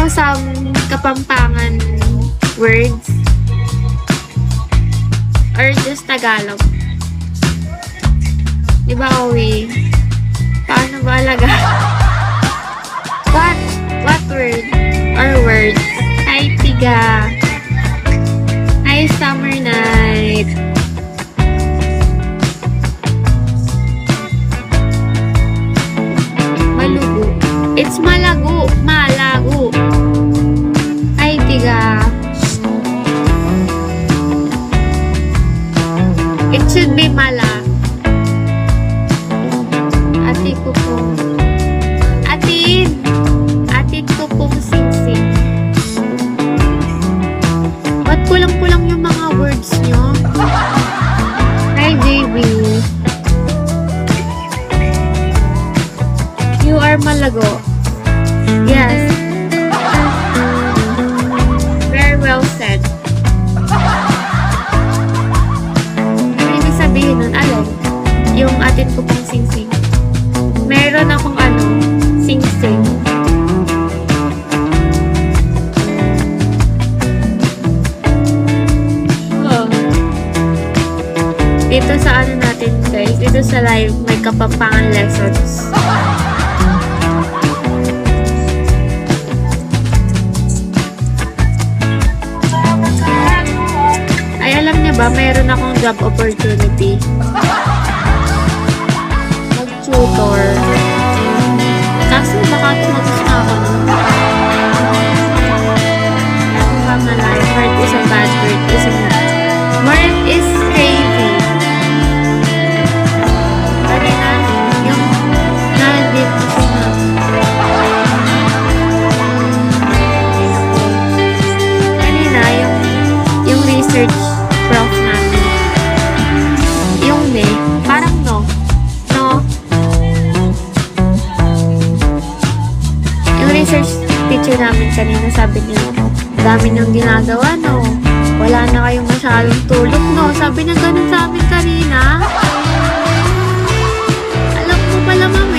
know some Kapampangan words? Or just Tagalog? Diba, Owi? Paano ba alaga? What word or words? Hi, Tiga. Hi, Summer Night. Malugo. It's malago. Malago. Hi, Tiga. It should be mala. Ate ko pong Atid ko pong singsing. Ba't kulang-kulang yung mga words nyo? Hi, baby. You are malago. Yes. Very well said. Ano ibig sabihin nun? Alam? Yung atid ko pong singsing. Meron akong sing-sing. Oh. Dito sa natin guys, dito sa live, may Kapampangan lessons. Ay, alam niya ba, mayroon akong job opportunity. Mag-tutor. Kaso baka tumagos na ako. From a life, heart is a bad word, isn't it? Word is crazy. Kanina, yung na-dip ko na. Kanina, yung research prof namin. Yung parang no. Research teacher namin kanina, sabi niya, dami niyong ginagawa, no? Wala na kayong masyadong tulog, no? Sabi niya ganun sa amin kanina. Alam mo pala, ma'am,